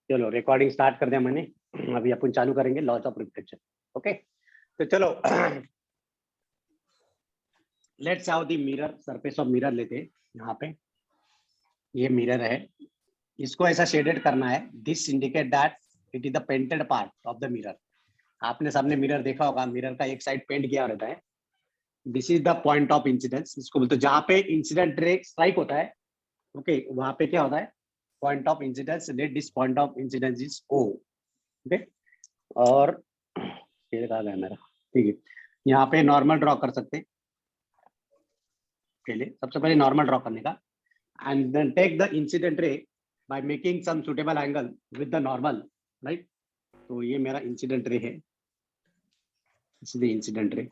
चलो recording start कर दिया मैंने, अभी अपन चालू करेंगे लॉज ऑफ रिफ्लेक्शन। ओके, तो चलो let's how the mirror, surface of mirror लेते हैं। यहाँ पे ये मिरर है, इसको ऐसा शेडेड करना है। This indicate that it is the painted part of the mirror. आपने सामने मिरर देखा होगा, मिरर का एक साइड पेंट किया रहता है। This is the point of incidence, इसको बोलते हैं जहाँ पे इंसिडेंट रे स्ट्राइक होता है। ओके, वहां पे क्या होता है, point of incidence. Let this point of incidence is O. Okay, और ये कहा गया मेरा, ठीक है। यहाँ पे नॉर्मल ड्रॉ कर सकते हैं के लिए, सबसे पहले नॉर्मल ड्रॉ करने का, and then take the incident ray by making some suitable angle with the normal, right. तो ये मेरा इंसिडेंट रे है, incident ray.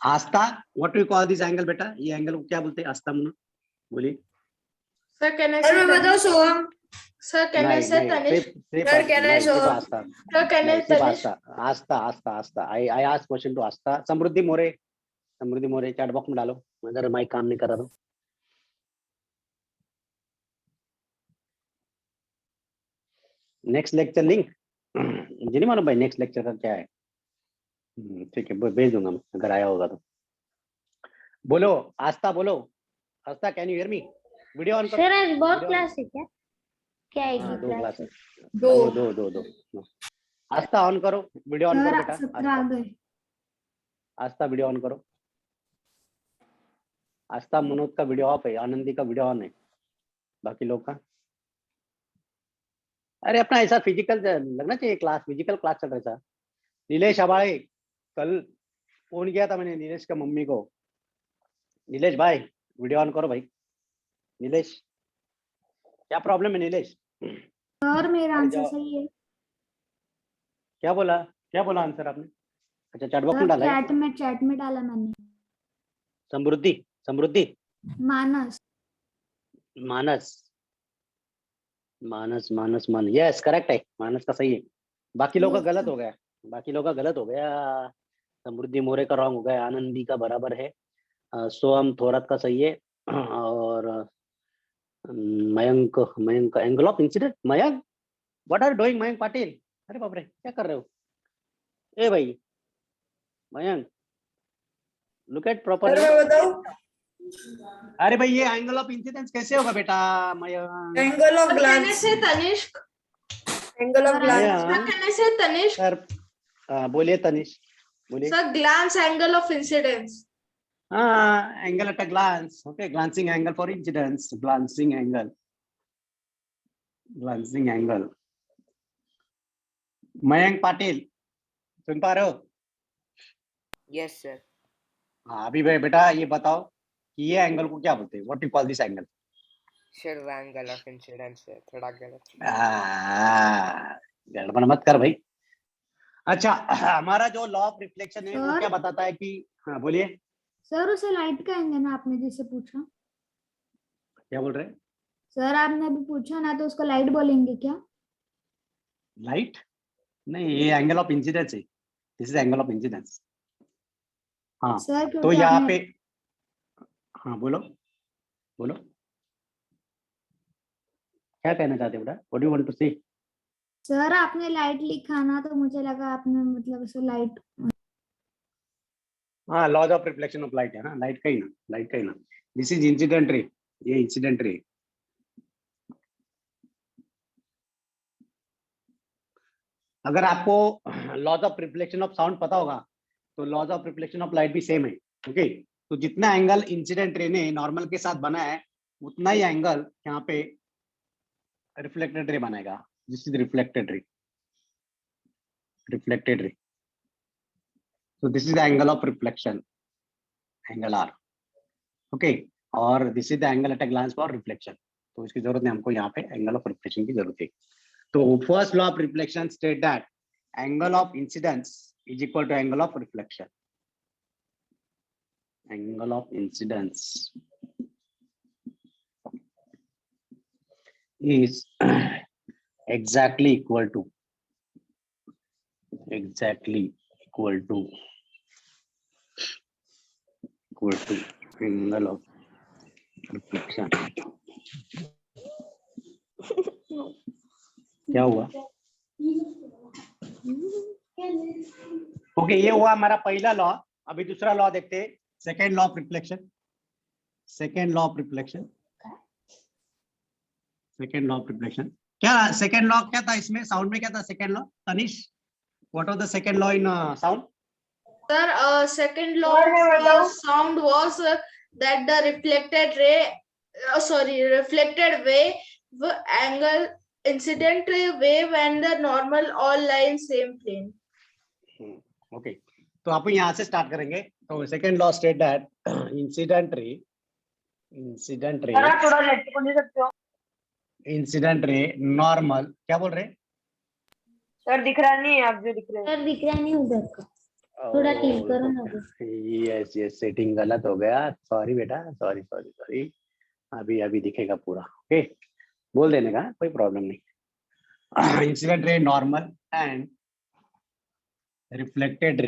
Aastha, what we call this angle बेटा, ये एंगल को क्या बोलते हैं आस्था मुन्ना, बोलिए। सर कैन आई बताओ सोहम, sir can I say Tanishk, sir can I Soham, sir can I Tanishk, Aastha. I ask question to Aastha. Samriddhi More, Samriddhi More chat box में डालो, अगर माइक काम नहीं कर रहा तो। नेक्स्ट लेक्चर लिंक मुझे नहीं मालूम भाई, नेक्स्ट लेक्चर का क्या है। ठीक है, भेज दूंगा मैं अगर आया होगा तो। बोलो आस्था, बोलो Aastha, can you hear me? Video on करो। सर आज बहुत क्लास है क्या? क्या हाँ, आएगी दो क्लास है, दो। दो। आस्था ऑन करो, वीडियो ऑन करो बेटा। 17 आ गए। आस्था वीडियो ऑन करो। आस्था मनोज का वीडियो ऑफ है, आनंदी का वीडियो ऑन है, बाकी लोग का। अरे अपना ऐसा फिजिकल लगना चाहिए, क्लास फिजिकल क्लास चल रहा था। नीलेश अबाड़े, कल फोन किया था मैंने नीलेश का मम्मी को। नीलेश भाई वीडियो ऑन करो भाई। नीलेश, क्या प्रॉब्लम है नीलेश? सर मेरा आंसर सही है। क्या बोला आंसर आपने? अच्छा चैट बॉक्स में डाला है। चैट में डाला मैंने। समृद्धि मानस यस करेक्ट है, मानस का सही है। बाकी लोग का Yes, गलत sir. हो गया। समृद्धि मोरे का रॉन्ग हो गया, आनंदी का बराबर है, सोहम थोरत का सही है, और Mayank angle of incident. Mayank, what are doing Mayank Patil? अरे बाप रे, क्या कर रहे हो? ए भाई मयंक, लुक एट प्रॉपर। अरे भाई ये एंगल ऑफ इंसिडेंस कैसे होगा बेटा मयंक? एंगल ऑफ ग्लांस से तनिष्क, एंगल ऑफ ग्लांस कहने से तनिष्क सर बोलिए तनिष्क, बोलिए। Sir glance angle of incidence. हाँ, angle at a glance. Okay, glancing angle for incidence, glancing angle. Mayank Patil सुन पा रहे हो? Yes sir. हाँ अभी बेटा ये बताओ कि ये एंगल को क्या बोलते हैं, what you call this angle? Sir angle of incidence है, थोड़ा गलत। गड़बड़ मत कर भाई। अच्छा, हमारा जो लॉ ऑफ रिफ्लेक्शन है वो सर? क्या बताता है कि, हाँ बोलिए। सर उसे लाइट का एंगल ना, आपने जैसे पूछा। क्या बोल रहे हैं? सर आपने अभी पूछा ना, तो उसको लाइट बोलेंगे क्या? लाइट नहीं, ये एंगल ऑफ इंसिडेंस है, this is angle of incidence. हाँ सर तो क्योंकि यहाँ आपने पे, हाँ बोलो क्या कहना चाहते हो बेटा, what do you want to say? Sir आपने लाइट लिखा ना, तो मुझे लगा आपने मतलब उसे लाइट। हाँ, laws of reflection of light है ना, लाइट का ही ना। दिस इज इंसिडेंट रे, ये इंसिडेंट रे। अगर आपको laws of reflection of sound पता होगा तो laws of reflection of light भी सेम है। ओके, तो जितना एंगल इंसिडेंट रे ने नॉर्मल के साथ बना है, उतना ही एंगल यहाँ पे रिफ्लेक्टेड रे बनाएगा। This is reflected ray. So this is the angle of reflection, angle R. Okay, और this is the angle at a glance for reflection. तो इसकी जरूरत नहीं हमको, यहाँ पे angle of reflection की जरूरत है। तो first law of reflection state that angle of incidence is equal to angle of reflection. Angle of incidence is exactly equal to angle of reflection. क्या हुआ? ओके, ये हुआ हमारा पहला लॉ। अभी दूसरा लॉ देखते हैं, second law of reflection. Second law of reflection, second law of reflection क्या? सेकेंड लॉ क्या था इसमें? साउंड में क्या था second law? Tanish, what was the second law in sound? Sir, second law of sound was that the reflected wave angle, incident wave and the normal all lie in same plane. Okay, तो आप यहाँ से start करेंगे। तो second law state that incident ray थोड़ा late को दे सकते हो इंसिडेंट रे नॉर्मल, क्या बोल रहे हैं सर? दिख रहा नहीं है, आप जो दिख रहे हैं सर दिख रहा नहीं उधर का, थोड़ा ठीक करो ना। यस यस, सेटिंग गलत हो गया, सॉरी बेटा, सॉरी सॉरी सॉरी। अभी दिखेगा पूरा। ओके, बोल देने का, कोई प्रॉब्लम नहीं। Incident ray normal and reflected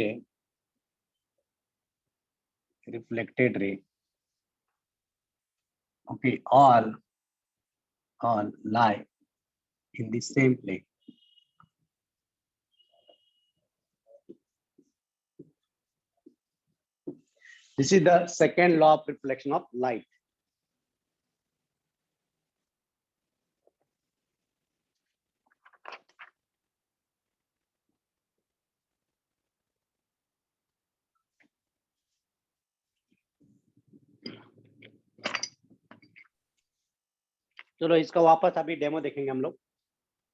ray, okay, all lie in the same plane. This is the second law of reflection of light. चलो इसका वापस अभी डेमो देखेंगे हम लोग।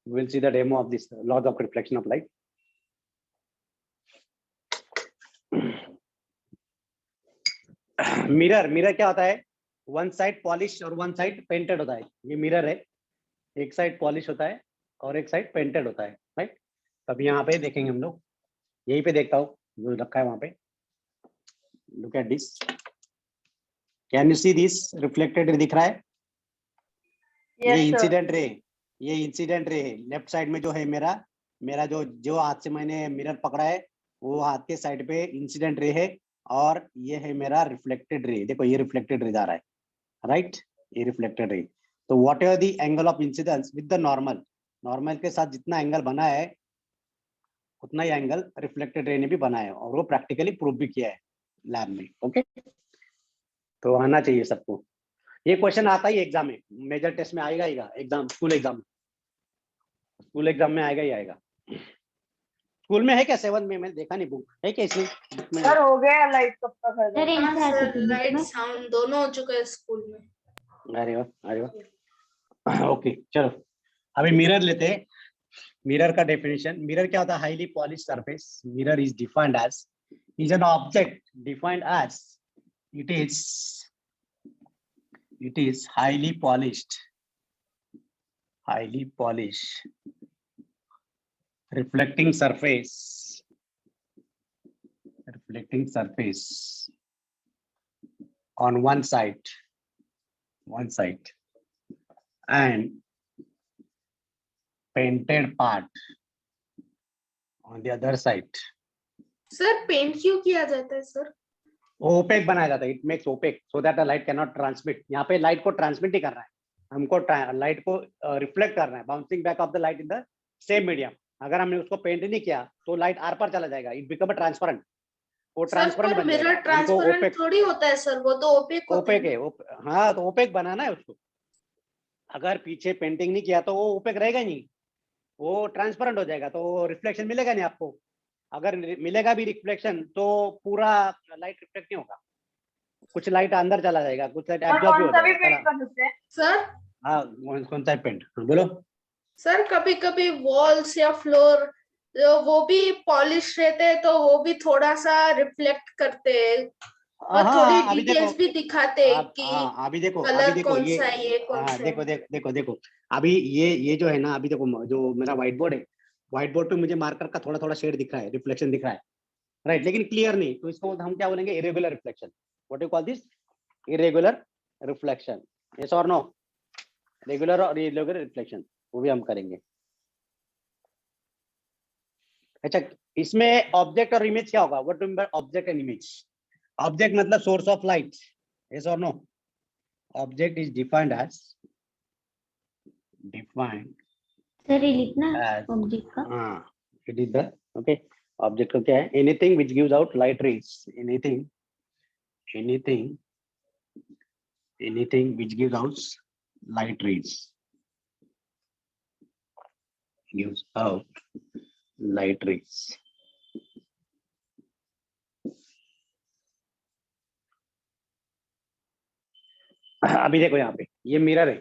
Will see the demo of this laws of reflection of light. Mirror क्या होता है? वन साइड पॉलिश और वन साइड पेंटेड होता है। ये मिरर है, एक साइड पॉलिश होता है और एक साइड पेंटेड होता है, राइट? तब यहाँ पे देखेंगे हम लोग, यहीं पे देखता हूँ जो रखा है वहां पे। Look at this, can you see this reflected दिख रहा है? ये इंसिडेंट रे है। लेफ्ट साइड में जो है मेरा जो हाथ से मैंने मिरर पकड़ा है वो हाथ के साइड पे इंसिडेंट रे है, और ये है मेरा रिफ्लेक्टेड रे। देखो ये रिफ्लेक्टेड रे जा रहा है, राइट? ये रिफ्लेक्टेड रे। तो what ever the angle of incidence with the normal के साथ जितना एंगल बना है उतना ही एंगल रिफ्लेक्टेड रे ने भी बनाया है, और वो प्रैक्टिकली प्रूव भी किया है लैब में। ओके, तो आना चाहिए सबको। ये क्वेश्चन आता ही एग्जाम में, मेजर टेस्ट में आएगा एग्जाम, स्कूल एग्जाम में आएगा ही आएगा। स्कूल में है क्या? 7 में मैंने देखा नहीं, बुक है क्या इसमें? सर हो गया लाइट कब तक है? सर NCERT लाइट साउंड दोनों हो चुका है स्कूल में। अरे वाह। ओके चलो, अभी मिरर लेते हैं। मिरर का डेफिनेशन, मिरर क्या होता है? Highly polish surface. Mirror is defined as, is an object defined as it is highly polished reflecting surface on one side and painted part on the other side. Sir paint क्यों किया जाता है sir? Opaque बनाया जाता है, it makes opaque so that the light can not transmit. यहाँ पे light को ट्रांसमिट ही करना है हमको, लाइट को रिफ्लेक्ट करना है, bouncing back of the light in the same medium. अगर हमने उसको पेंट नहीं किया तो लाइट आर पार चला जाएगा, इट बिकम अ ट्रांसपेरेंट। वो ट्रांसपेरेंट बन जाएगा। मिरर ट्रांसपेरेंट थोड़ी होता है सर, वो तो ओपेक है। हाँ, तो ओपेक बनाना है उसको। अगर पीछे पेंटिंग नहीं किया तो वो ओपेक रहेगा नहीं, वो ट्रांसपेरेंट हो जाएगा, तो रिफ्लेक्शन मिलेगा नहीं आपको। अगर मिलेगा भी रिफ्लेक्शन तो पूरा लाइट रिफ्लेक्ट नहीं होगा, कुछ लाइट अंदर चला जाएगा, कुछ लाइट एब्जॉर्ब भी हो जाएगा। सर हाँ, कौन सा पेंट? बोलो सर। कभी कभी वॉल्स या फ्लोर वो भी पॉलिश रहते हैं तो वो भी थोड़ा सा रिफ्लेक्ट करते हैं और थोड़ी डिटेल्स भी दिखाते हैं कि अभी देखो कलर कौन सा है, ये कौन सा है। देखो अभी ये जो है ना, अभी देखो जो मेरा व्हाइट बोर्ड है, व्हाइट बोर्ड पे मुझे मार्कर का थोड़ा थोड़ा शेड दिख रहा है, रिफ्लेक्शन दिख रहा है, राइट? लेकिन क्लियर नहीं, तो इसको हम क्या बोलेंगे? Irregular reflection. What you call this? Irregular reflection. Yes और नो? रेगुलर और इरेगुलर रिफ्लेक्शन वो भी हम करेंगे। अच्छा, इसमें ऑब्जेक्ट और इमेज क्या होगा? What do you mean by object and image? Object मतलब सोर्स ऑफ लाइट, यस और no? Object is defined as defined sir ये लिखना है as ऑब्जेक्ट का. it is the okay object का क्या है? Anything which gives out light rays. Anything which gives out light rays. Gives out light rays. अभी देखो यहाँ पे ये मिरर है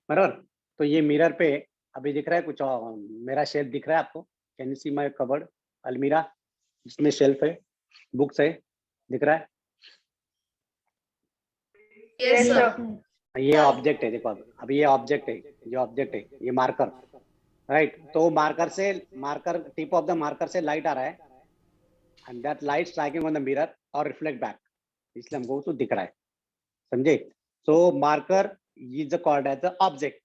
बराबर. तो ये मिरर पे अभी दिख रहा है कुछ और, मेरा शेल्फ दिख रहा है आपको. Can you see my cupboard अलमीरा जिसमें शेल्फ है, बुक्स है, दिख रहा है. Yes, sir. ये ऑब्जेक्ट है. देखो अभी ये ऑब्जेक्ट है, ये ऑब्जेक्ट है, ये मार्कर राइट. तो marker tip of the marker से लाइट आ रहा है and that light striking on the mirror और रिफ्लेक्ट बैक, इसलिए हमको तो दिख रहा है. समझे? So marker is called as the object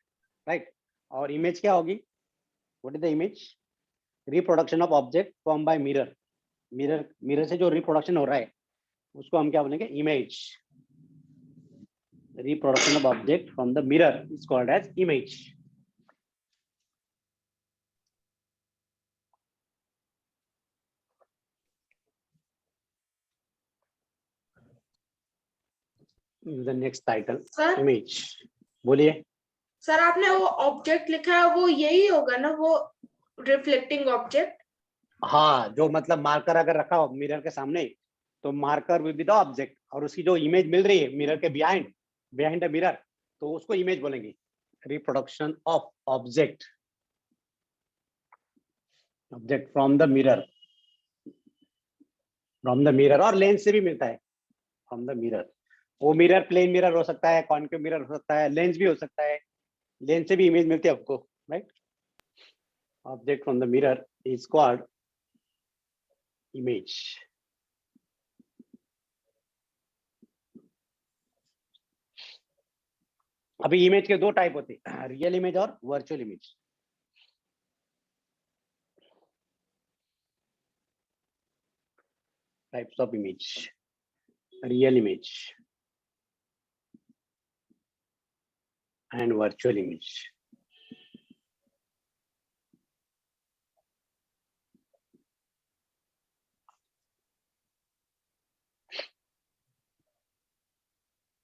right. और इमेज क्या होगी? What is the image? Reproduction of object form by mirror. Mirror से जो रिप्रोडक्शन हो रहा है उसको हम क्या बोलेंगे? Image. Reproduction of object from the mirror is called as image. The next title, Sir? image. बोलिए. सर आपने वो ऑब्जेक्ट लिखा है वो यही होगा ना, वो रिफ्लेक्टिंग ऑब्जेक्ट? हाँ, जो मतलब मार्कर अगर रखा हो मिरर के सामने तो marker will be the object, और उसकी जो इमेज मिल रही है मिरर के बिहाइंड द मिरर, तो उसको इमेज बोलेंगे. Reproduction of object from the mirror और लेंस से भी मिलता है. फ्रॉम द मिरर, वो मिरर प्लेन मिरर हो सकता है, कॉन्केव मिरर हो सकता है, लेंस भी हो सकता है. लेंस से भी इमेज मिलती है आपको right. Object from the mirror is called image. अभी इमेज के दो टाइप होते हैं, रियल इमेज और virtual image. Types of image, real image and virtual image.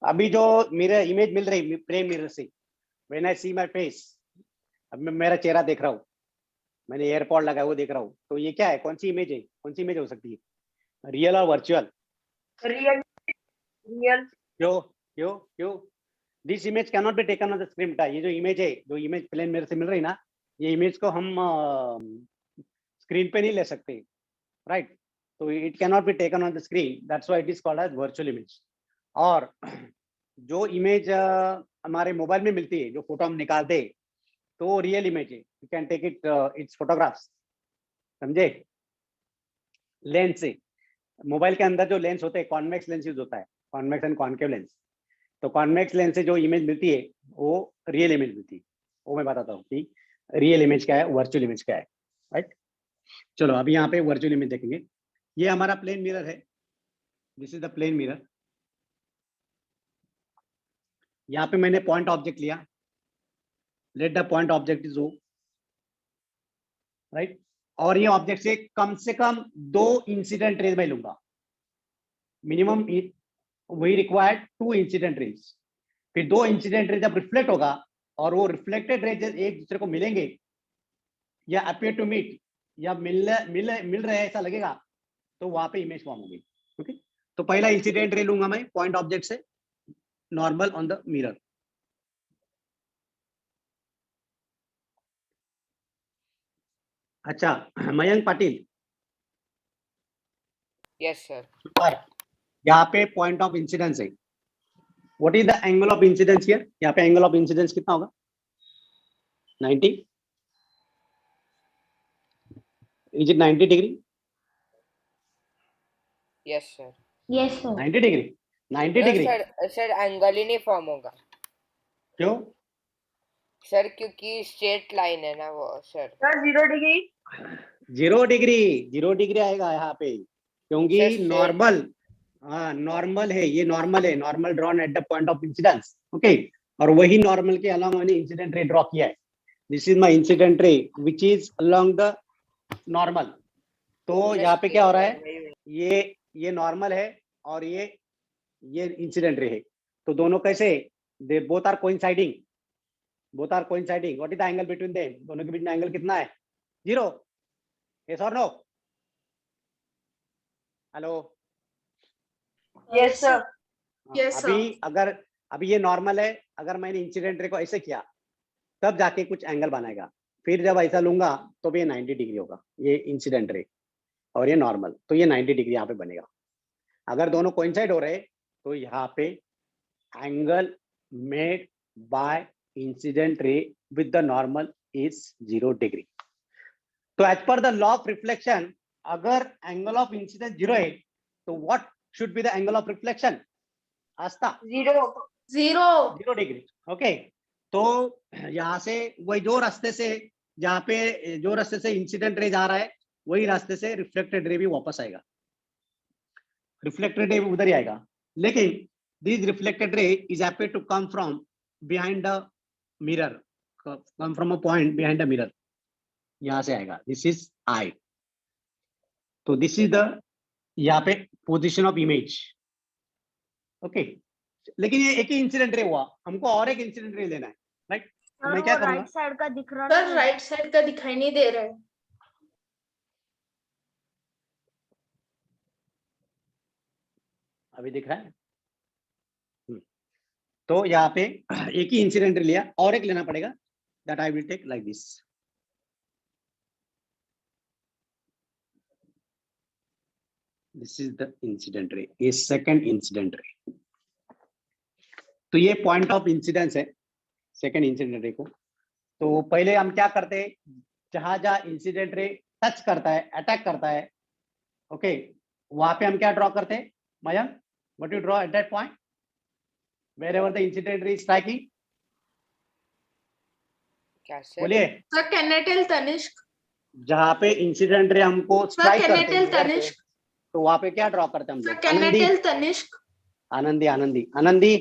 अभी जो मेरा इमेज मिल रही प्लेन मिरर से, when I see my face, अब मैं मेरा चेहरा देख रहा हूँ, मैंने एयरपॉड लगाया वो देख रहा हूँ, तो ये क्या है? कौन सी इमेज है? कौन सी इमेज हो सकती है? रियल और वर्चुअल? रियल. क्यों this image can not be taken on the screen. ये जो इमेज है, जो इमेज प्लेन मिरर से मिल रही ना, ये इमेज को हम स्क्रीन पे नहीं ले सकते राइट. तो it can not be taken on the screen, that's why it is called as virtual image. और जो इमेज हमारे मोबाइल में मिलती है, जो फोटो हम निकालते हैं, तो रियल इमेज है. You can take it its photographs. समझे? लेंस से, मोबाइल के अंदर जो लेंस होते हैं, कॉन्वेक्स लेंस यूज होता है, कॉन्वेक्स एंड कॉन्केव लेंस. तो कॉन्वेक्स लेंस से जो इमेज मिलती है वो रियल इमेज मिलती है. वो मैं बताता हूँ कि रियल इमेज क्या है, वर्चुअल इमेज क्या है राइट. चलो अभी यहाँ पे वर्चुअल इमेज देखेंगे. ये हमारा प्लेन मिरर है. This is the plane mirror. यहाँ पे मैंने पॉइंट ऑब्जेक्ट लिया. Let the point object is O right. और ये ऑब्जेक्ट से कम 2 इंसिडेंट रेज मैं लूंगा. मिनिमम वही रिक्वायर्ड 2 इंसिडेंट रेज. फिर 2 इंसिडेंट रेज जब रिफ्लेक्ट होगा और वो रिफ्लेक्टेड रेज एक दूसरे को मिलेंगे या अपियर टू मीट या मिल रहे ऐसा लगेगा, तो वहां पे इमेज फॉर्म होगी. ओके. तो पहला इंसिडेंट रे लूंगा मैं पॉइंट ऑब्जेक्ट से, नॉर्मल ऑन द मिरर. अच्छा, मयंक पाटिल, Yes, sir. यहाँ पे पॉइंट ऑफ इंसिडेंस है. What is the angle of incidence here? यहाँ पे एंगल ऑफ इंसिडेंस कितना होगा? 90. Is it 90 degree? Yes, sir. Yes sir. 90 degree? 90 No, degree? sir, angle ही नहीं फॉर्म होगा क्यों? सर, क्योंकि स्ट्रेट लाइन है ना वो सर. Sir 0 degree. 0 डिग्री आएगा यहाँ पे, क्योंकि Sir, नॉर्मल, हाँ नॉर्मल है, ये नॉर्मल है, normal drawn at the point of incidence. Okay. और वही नॉर्मल के अलोंग मैंने इंसिडेंट रे ड्रॉ किया है. This is my incident ray which is along the normal. तो यहाँ पे क्या हो रहा है, ये नॉर्मल है और ये इंसिडेंट रे है. तो दोनों कैसे, they both are coinciding. What is the angle between them? दोनों के बीच में एंगल कितना है? 0. यस और no? Hello. Yes, sir. Yes, sir. अभी ये नॉर्मल है. अगर मैंने इंसिडेंट रे को ऐसे किया तब जाके कुछ एंगल बनाएगा. फिर जब ऐसा लूंगा तो भी ये 90 डिग्री होगा. ये इंसिडेंट रे और ये नॉर्मल, तो ये 90 डिग्री यहाँ पे बनेगा. अगर दोनों कोइंसाइड हो रहे तो यहाँ पे angle made by incident ray with the normal is 0 degree. तो as per the law of reflection, अगर एंगल ऑफ इंसिडेंस 0 है तो what should be the angle of reflection? Aastha 0 degree. Okay. तो यहाँ से वही जो रास्ते से, जहाँ पे जो रास्ते से इंसिडेंट रे जा रहा है वही रास्ते से रिफ्लेक्टेड रे भी वापस आएगा. रिफ्लेक्टेड रे उधर ही आएगा. लेकिन this reflected ray is happened to come from behind the mirror, come from a point behind the mirror. यहाँ से आएगा. This is I. तो दिस इज द यहाँ पे पोजिशन ऑफ इमेज. ओके. लेकिन ये एक ही इंसिडेंट रे हुआ, हमको और एक इंसिडेंट रे लेना है, राइट? तो मैं क्या करूंगा? राइट साइड का दिख रहा सर राइट साइड का दिखाई नहीं दे रहा है. अभी दिख रहा है? तो यहाँ पे एक ही इंसिडेंट रे लिया, और एक लेना पड़ेगा. That I will take like this. This is the incident ray, ये सेकंड इंसिडेंट रे. तो ये पॉइंट ऑफ इंसिडेंस है सेकंड इंसिडेंट रे को. तो पहले हम क्या करते हैं, जहां जहां इंसिडेंट रे टच करता है, अटैक करता है, ओके, वहां पे हम क्या ड्रॉ करते हैं? Mayank, what you draw at that point wherever the incident ray is striking? क्या सर? बोलिए. सर कैनेटल तनिष्क. जहां पे इंसिडेंट रे हमको सर स्ट्राइक करते कैनेटल हैं तनिष्क. तो वहां पे क्या ड्रॉ करते हैं हम सर लोग? आनंदी, कैनेटल तनिष्क. आनंदी.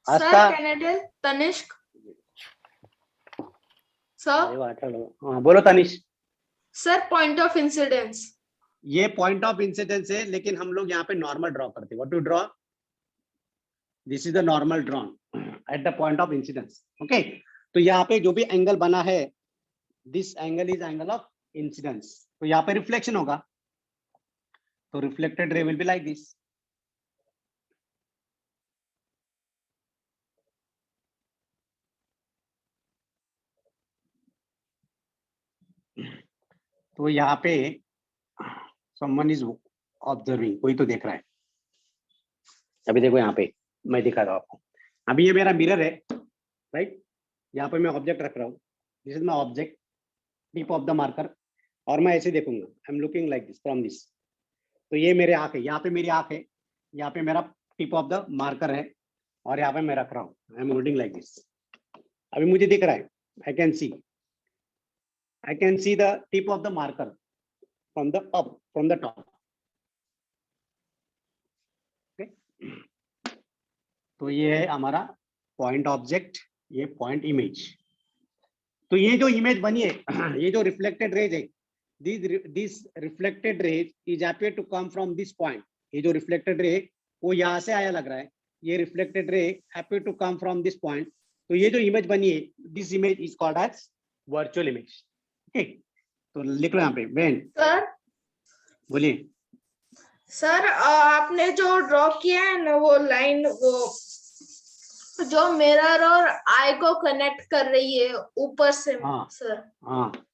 सर आस्था. कैनेटल तनिष्क. अरे सर वाह, चलो. हाँ, बोलो Tanish. Sir point of incidence. ये पॉइंट ऑफ इंसिडेंस है, लेकिन हम लोग यहाँ पे नॉर्मल ड्रॉ करते हैं. What to draw? This is the normal drawn at the point of incidence. Okay. तो यहाँ पे जो भी एंगल बना है, this angle is angle of incidence. तो यहाँ पे रिफ्लेक्शन होगा. तो reflected ray will be like this. तो यहाँ पे someone is observing, कोई तो देख रहा है. अभी देखो यहाँ पे मैं दिखा रहा हूँ आपको. अभी ये मेरा मिरर है, राइट? यहाँ पे मैं ऑब्जेक्ट रख रहा हूँ. This is my object, tip of the marker. और मैं ऐसे देखूंगा, I am looking like this from this. तो ये मेरे आंख है, यहाँ पे मेरी आंख है, यहाँ पे मेरा टिप ऑफ द मार्कर है, और यहाँ पे मैं रख रहा हूँ. I am holding like this. अभी मुझे दिख रहा है, I can see the tip of the marker from the up, from the top. तो ये है हमारा पॉइंट ऑब्जेक्ट, ये पॉइंट इमेज. तो ये जो इमेज बनी है, ये जो रिफ्लेक्टेड रेज है, this reflected rays is happened to come from this point. ये जो रिफ्लेक्टेड रे वो यहाँ से आया लग रहा है. ये reflected ray happened to come from this point. तो ये जो इमेज बनी है, this image is called as virtual image. Okay. तो लिख लो यहाँ पे. व्हेन, सर बोलिए. सर आपने जो ड्रॉ किया है ना, वो लाइन, वो जो मिरर और आई को कनेक्ट कर रही है ऊपर से. हाँ. सर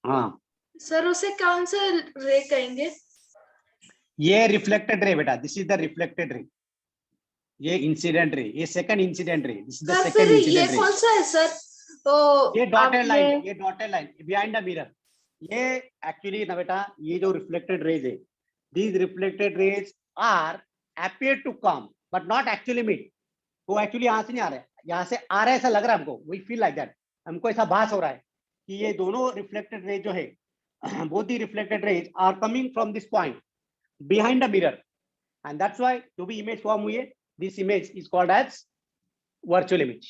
हाँ. सर उसे कौन से रे कहेंगे? ये रिफ्लेक्टेड रे बेटा, दिस इज द रिफ्लेक्टेड रे. ये इंसिडेंट रे, ये सेकंड इंसिडेंट रे. This is the sir second फिर ये इंसिडेंट रे. कौन सा है सर? तो ये डॉटेड आपने- लाइन, ये dotted line behind the mirror. ये एक्चुअली ना बेटा, ये जो रिफ्लेक्टेड रेज है, these reflected rays are appear to come but not actually meet. वो एक्चुअली यहाँ से नहीं आ रहा है, यहाँ से आ रहा है ऐसा लग रहा है हमको. we feel like that, हमको ऐसा भास हो रहा है कि ये दोनों रिफ्लेक्टेड रेज जो है, both the reflected rays are coming from this point behind the mirror, and that's why जो भी इमेज फॉर्म हुई है, this image is called as virtual image.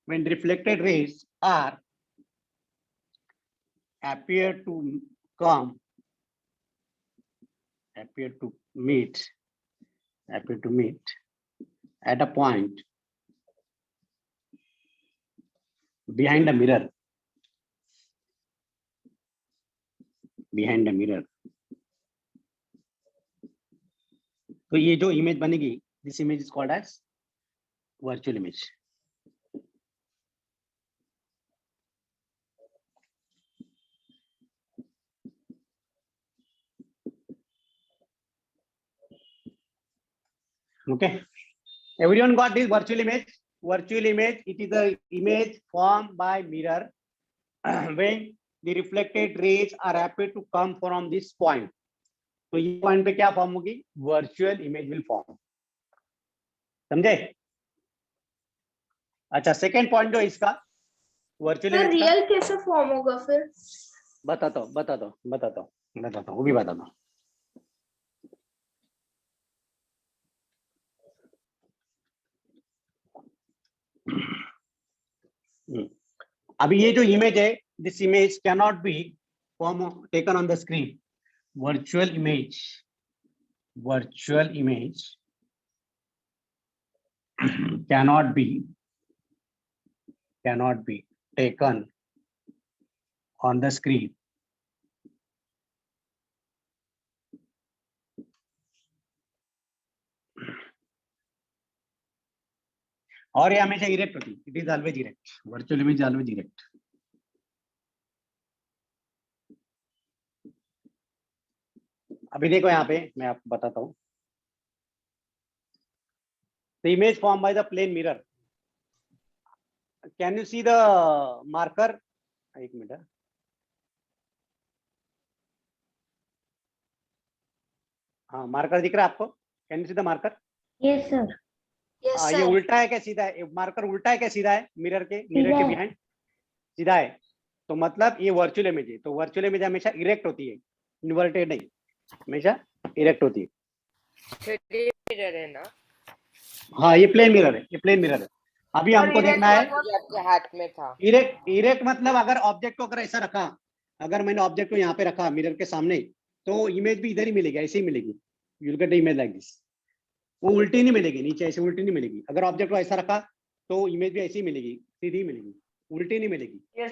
when reflected rays are appear to come, appear to meet at a point behind the mirror, तो ये जो image बनेगी, this image is called as virtual image. Okay, everyone got this virtual image? Virtual image, it is the image formed by mirror when the reflected rays are happy to come from this point. तो ये point पे क्या form होगी? Virtual image will form. समझे? अच्छा, second point जो इसका virtual image का, रियल कैसे फॉर्म होगा फिर? बताता हूँ, वो भी बताता हूँ. अभी ये जो इमेज है, this image can not B form taken on the screen. virtual image cannot be taken on the screen. और ये हमेशा इरेक्ट होती है. It is always erect. Virtual image always erect. अभी देखो यहाँ पे मैं आपको बताता हूँ. The image formed by the plane mirror. Can you see the marker? एक मिनट. हाँ, मार्कर दिख रहा है आपको? Can you see the marker? Yes sir. Yes ये सर. उल्टा है क्या सीधा है? मार्कर उल्टा है क्या सीधा है? मिरर के बिहाइंड सीधा है. तो मतलब ये वर्चुअल इमेज है. तो वर्चुअल इमेज हमेशा इरेक्ट होती है, इन्वर्टेड नहीं, हमेशा इरेक्ट होती है. मिरर है ना? हाँ, ये प्लेन मिरर है. अभी हमको देखना है ये आपके हाथ में था. इरेक्ट मतलब अगर ऑब्जेक्ट को अगर ऐसा रखा, अगर मैंने ऑब्जेक्ट को यहाँ पे रखा मिरर के सामने, तो इमेज भी इधर ही मिलेगी, ऐसे ही मिलेगी. You will get the image like this. वो उल्टी नहीं मिलेगी, नीचे ऐसे उल्टी नहीं मिलेगी. अगर ऑब्जेक्ट को ऐसा रखा तो इमेज भी ऐसी ही मिलेगी, सीधी मिलेगी, उल्टी नहीं मिलेगी. Yes.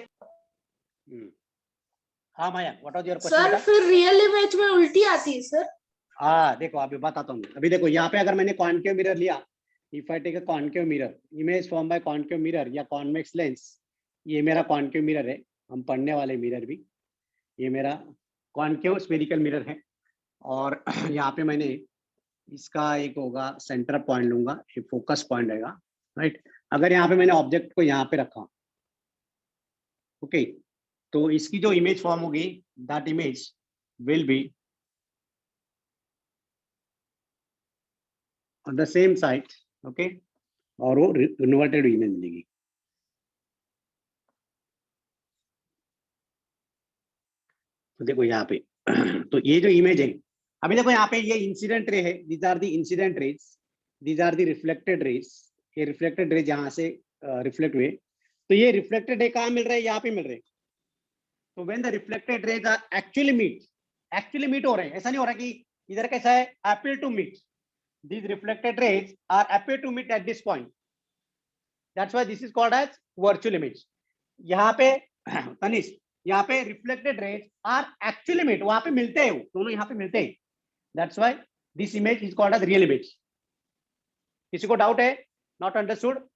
हाँ Maya, what was your sir question? फिर रियल इमेज में उल्टी आती है सर? हाँ देखो, अभी बताता हूँ. अभी देखो यहाँ पे अगर मैंने कॉन्केव मिरर लिया, if I take a concave mirror, image form by concave mirror या कॉन्वेक्स लेंस. ये मेरा कॉन्केव मिरर है, हम पढ़ने वाले मिरर भी. ये मेरा कॉन्केव स्फेरिकल मिरर है. और यहाँ पे मैंने इसका एक होगा सेंटर पॉइंट लूंगा, ये फोकस पॉइंट रहेगा, राइट. अगर यहाँ पे मैंने ऑब्जेक्ट को यहाँ पे रखा, ओके, तो इसकी जो इमेज फॉर्म होगी, that image will be on the same side, okay, और वो इन्वर्टेड इमेज मिलेगी. तो देखो यहाँ पे तो ये जो इमेज है, अभी देखो यहाँ पे ये इंसिडेंट रे है. These are the incident rays, these are the reflected rays. ये रिफ्लेक्टेड रेज यहाँ से रिफ्लेक्ट हुए, तो ये रिफ्लेक्टेड रे कहाँ मिल रहे हैं? यहाँ पे मिल रहे हैं. तो when the reflected rays are actually meet हो रहे हैं. ऐसा नहीं हो रहा कि इधर कैसा है, appear to meet. These reflected rays are appear to meet at this point. That's why this is called as virtual image. यहाँ पे तनिष, यहाँ पे reflected rays are actually meet, वहां पे मिलते हैं, दोनों यहाँ पे मिलते हैं. That's why this image is called as real image. किसी को डाउट है? Not understood?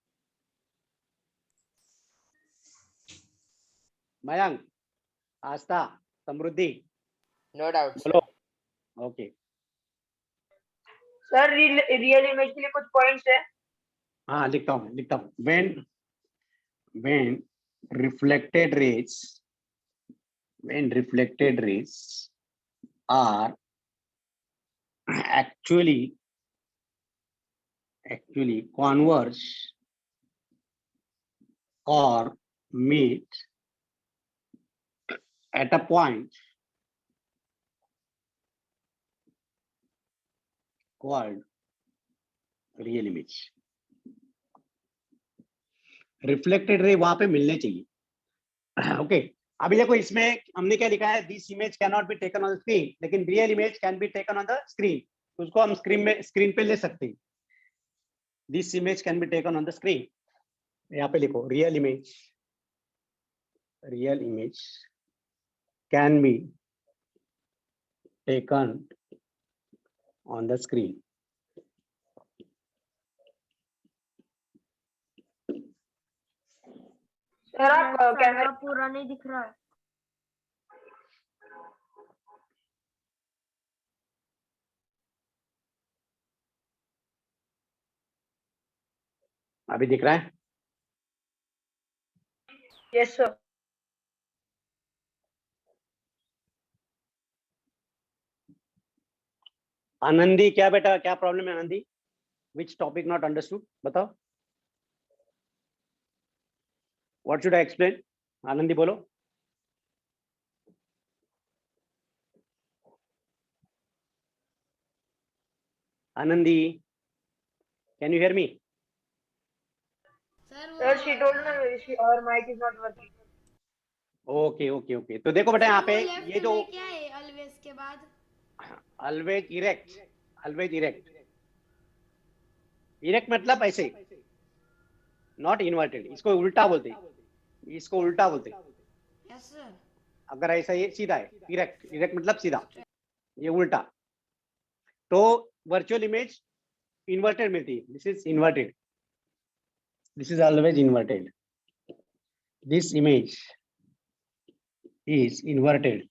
Mayank, Aastha, Samriddhi, no doubt. बोलो. ओके, सर रियल इमेज के लिए कुछ पॉइंट्स है. हाँ लिखता हूँ. when reflected rays are actually converge or meet at a point called real image. Reflected ray वहां पे मिलने चाहिए। ओके अभी देखो इसमें हमने क्या लिखा है, this image can not be taken on the screen, लेकिन real image can be taken on the screen, उसको हम स्क्रीन पे ले सकते हैं। This image can be taken on the screen, यहाँ पे लिखो real image can be taken on the screen. Sir आप कैमरा पूरा नहीं दिख रहा है। अभी दिख रहा है? Yes sir. आनंदी क्या बेटा, क्या प्रॉब्लम है Anandi? Which topic not understood बताओ, what should I explain? Anandi बोलो। Anandi can you hear me? Sir she told me और mike is not working. Okay okay okay, तो देखो बेटा यहाँ पे ये जो क्या है ऑलवेज के बाद? Always erect, always erect, erect मतलब ऐसे, नॉट इन्वर्टेड, इसको उल्टा बोलते हैं, इसको उल्टा बोलते हैं। Yes sir. अगर ऐसा ये सीधा है, इरेक्ट, इरेक्ट मतलब सीधा, ये उल्टा। तो वर्चुअल इमेज इन्वर्टेड मिलती है, this is inverted, this is always inverted, this image is inverted.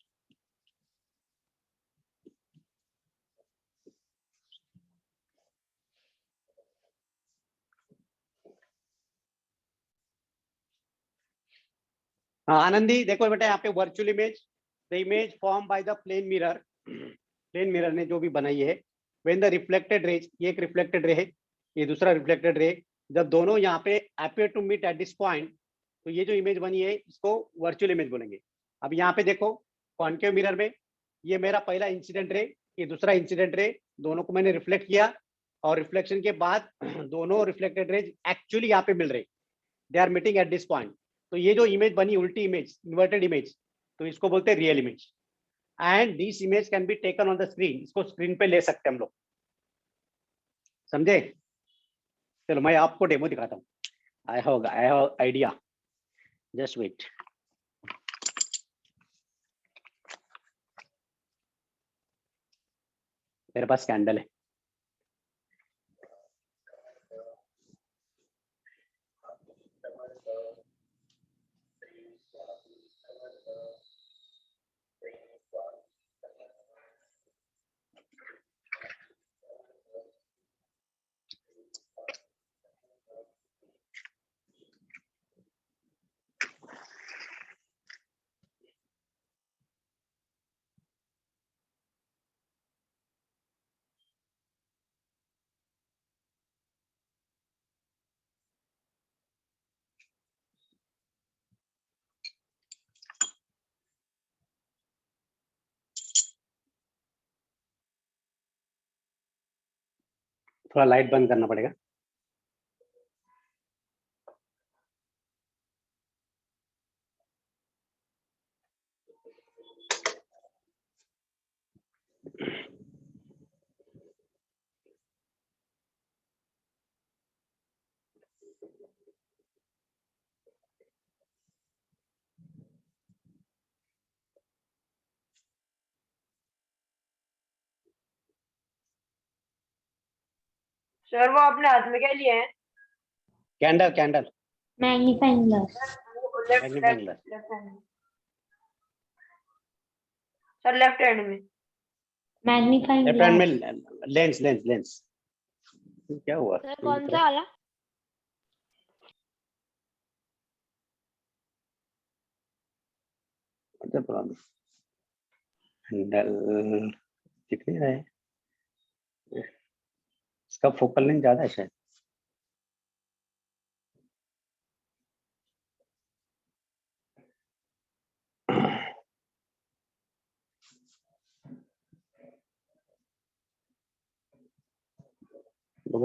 Anandi देखो बेटा यहाँ पे virtual image, the image form by the plane mirror, plane mirror ने जो भी बनाई है, व्हेन द रिफ्लेक्टेड रेज, ये एक रिफ्लेक्टेड रे है, ये दूसरा रिफ्लेक्टेड रे, जब दोनों यहाँ पे appear to meet at this point, तो ये जो इमेज बनी है इसको वर्चुअल इमेज बोलेंगे। अब यहाँ पे देखो कॉन्केव मिरर में ये मेरा पहला इंसिडेंट रे, ये दूसरा इंसिडेंट रे, दोनों को मैंने रिफ्लेक्ट किया, और रिफ्लेक्शन के बाद दोनों रिफ्लेक्टेड रेज एक्चुअली यहाँ पे मिल रहे, they are meeting at this point. तो ये जो इमेज बनी उल्टी इमेज, इन्वर्टेड इमेज, तो इसको बोलते हैं real image. And this image can be taken on the screen, इसको स्क्रीन पे ले सकते हैं हम लोग, समझे? चलो मैं आपको डेमो दिखाता हूँ, I have idea, just wait. मेरे पास कैंडल है, थोड़ा लाइट बंद करना पड़ेगा। सर वो आपने हाथ में क्या लिए हैं? Candle, candle, magnifying glass. Left magnifying glass. Left hand में सर, लेफ्ट हैंड में। मैग्नीफाइंग लेफ्ट हैंड में ग्लास। लेंस, लेंस, लेंस, क्या हुआ? सर कौन सा वाला? प्रॉब्लम, हैंडल दिख नहीं रहा है, इसका फोकल लेंथ ज्यादा है शायद।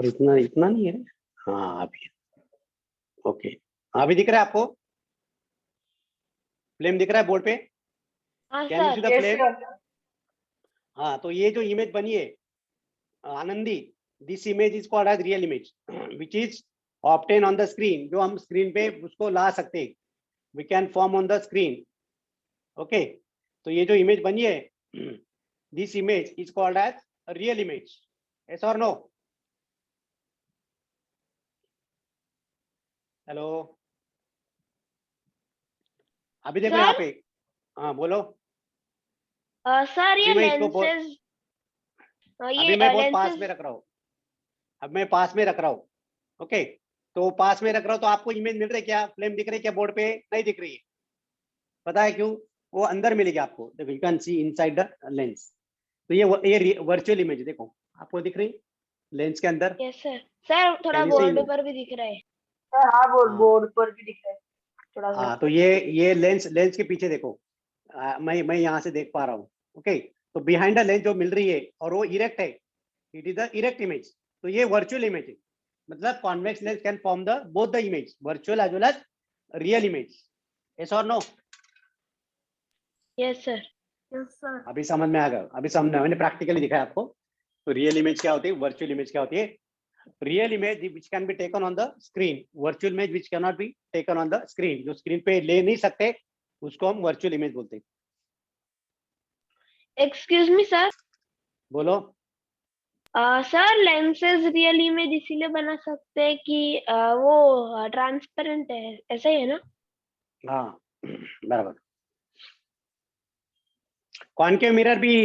इतना इतना नहीं है, हाँ अभी ओके। अभी दिख रहा है आपको? फ्लेम दिख रहा है बोर्ड पे? हाँ can you see sir. The Yes, flame? sir. हाँ, तो ये जो इमेज बनी है Anandi, this image is called as real image which is obtain on the screen, जो हम स्क्रीन पे उसको ला सकते हैं, we can form on the screen. Okay, तो ये जो इमेज बनी है this image is called as real image. Yes और नो? हेलो, अभी देखो Sir? यहाँ पे। हाँ बोलो। सर ये अभी मैं इसको लेंसेज अभी मैं बहुत पास lenses- में रख रहा हूँ, अब मैं पास में रख रहा हूँ। ओके, तो पास में रख रहा हूँ तो आपको इमेज मिल रही है क्या? फ्लेम दिख रही है क्या बोर्ड पे? नहीं दिख रही है। पता है क्यों? वो अंदर मिलेगी आपको, देखो you can see inside the lens. तो ये वर्चुअल इमेज देखो, आपको दिख रही लेंस के अंदर? Yes sir। सर थोड़ा Can you see? बोर्ड पर भी दिख रहा है। Sir, हाँ हाँ। बोर्ड पर भी दिख रहा है थोड़ा सा। हाँ, तो ये लेंस के पीछे देखो, मैं यहाँ से देख पा रहा हूँ। ओके, तो बिहाइंड द लेंस जो मिल रही है और वो इरेक्ट है, it is the erect image. तो ये वर्चुअल इमेज है, मतलब convex lens can form the both the image, virtual as well as real image. Yes और नो? Yes sir। अभी समझ में आ गया? अभी समझ में, मैंने प्रैक्टिकली दिखाया आपको। तो रियल इमेज क्या होती है, वर्चुअल इमेज क्या होती है? Real image which can be taken on the screen, virtual image which can not be taken on the screen, जो स्क्रीन पे ले नहीं सकते उसको हम वर्चुअल इमेज बोलते हैं। Excuse me sir। बोलो। सर लेंसेज रियल इमेज इसीलिए बना सकते हैं कि वो ट्रांसपेरेंट है, ऐसा ही है ना? हाँ बराबर। कॉन्केव मिरर भी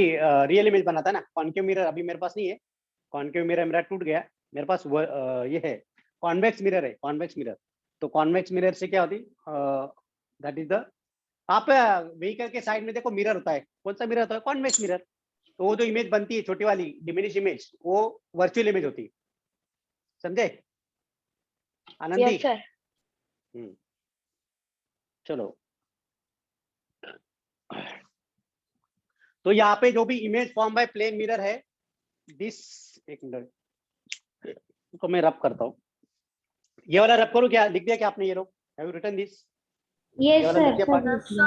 रियल इमेज बनाता है ना। कॉन्केव मिरर अभी मेरे पास नहीं है, कॉन्केव मिरर मेरा टूट गया, मेरे पास ये है कॉन्वेक्स मिरर है, कॉन्वेक्स मिरर। तो कॉन्वेक्स मिरर से क्या होती, दैट इज द, आप व्हीकल के साइड में देखो मिरर होता है, कौन सा मिरर होता है? Convex mirror. तो वो जो इमेज बनती है छोटी वाली डिमिनिश इमेज, वो वर्चुअल इमेज होती है। समझे आनंदी? Yes sir। चलो, तो यहाँ पे जो भी image form by plane mirror है, दिस, एक मिनट तो मैं रब करता हूँ। ये वाला रब करूँ क्या? लिख दिया क्या आपने? ये लोग have you written this? Yes ये वाला सर, लिख दिया part? लिख लिया।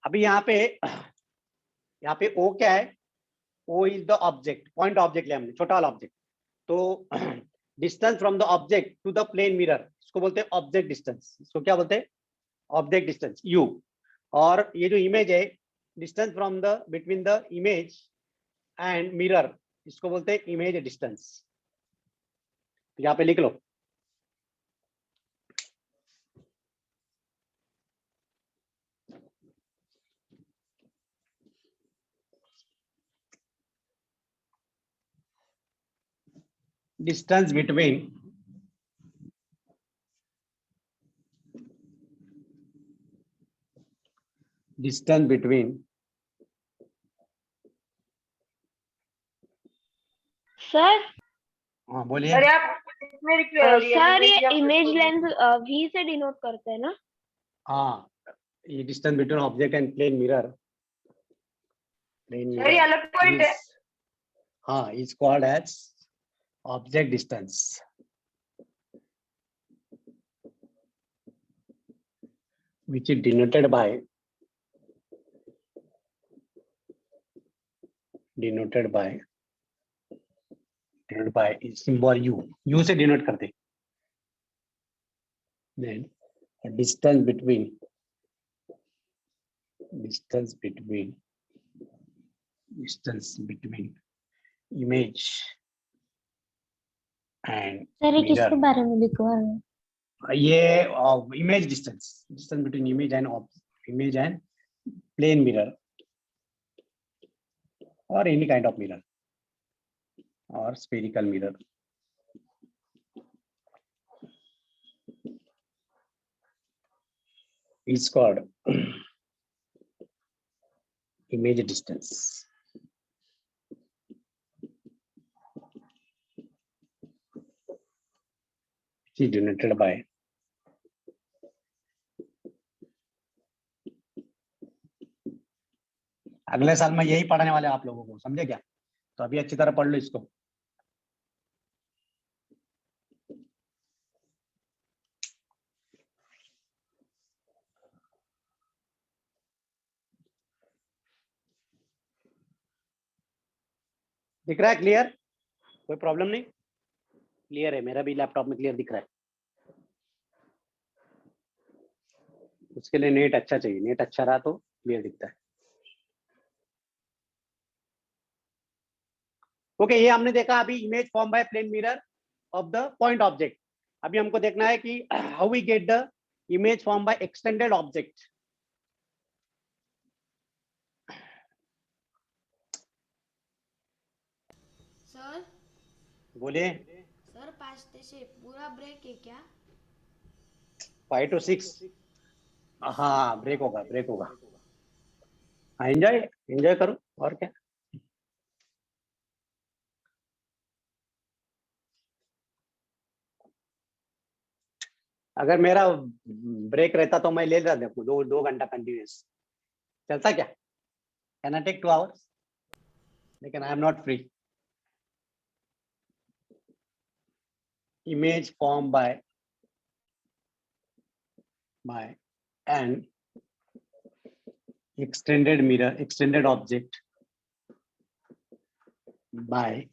अभी यहाँ पे ओ क्या है? O is the object, point object लिया हमने, छोटा वाला ऑब्जेक्ट। तो distance from the object to the plane mirror, इसको बोलते हैं ऑब्जेक्ट डिस्टेंस। इसको क्या बोलते हैं? Object distance, u. और ये जो इमेज है, distance from the between the image and mirror, इसको बोलते हैं इमेज डिस्टेंस। यहाँ पे लिख लो। distance between सर हाँ बोलिए। अरे आप इसमें लिखिए सर रियल ये इमेज इमेज लेंस वी से डिनोट करते हैं ना? हाँ, ये distance between object and plane mirror, sir ये अलग पॉइंट है। हाँ, is called as object distance, which is denoted by symbol u से डिनोट करते। then distance between image and sir ये किसके mirror, बारे में लिखवा रहे हैं? ये image distance between image and plane mirror or any kind of mirror or spherical mirror. Is called image distance. Which is denoted by अगले साल में यही पढ़ाने वाले आप लोगों को, समझे क्या? तो अभी अच्छी तरह पढ़ लो इसको। दिख रहा है क्लियर? कोई प्रॉब्लम नहीं? क्लियर है, मेरा भी लैपटॉप में क्लियर दिख रहा है। उसके लिए नेट अच्छा चाहिए, नेट अच्छा रहा तो क्लियर दिखता है। ओके, ये हमने देखा अभी image form by plane mirror of the point object. अभी हमको देखना है कि how we get the image form by extended object. Sir बोलिए। सर 5 से पूरा ब्रेक है क्या? 5 to 6, हाँ ब्रेक होगा, ब्रेक होगा। हाँ, एंजॉय एंजॉय करो, और क्या। अगर मेरा ब्रेक रहता तो मैं ले लेता 2 घंटा कंटिन्यूस, चलता क्या? Can I take 2 hours? लेकिन I am not free. Image form by an extended mirror, extended object by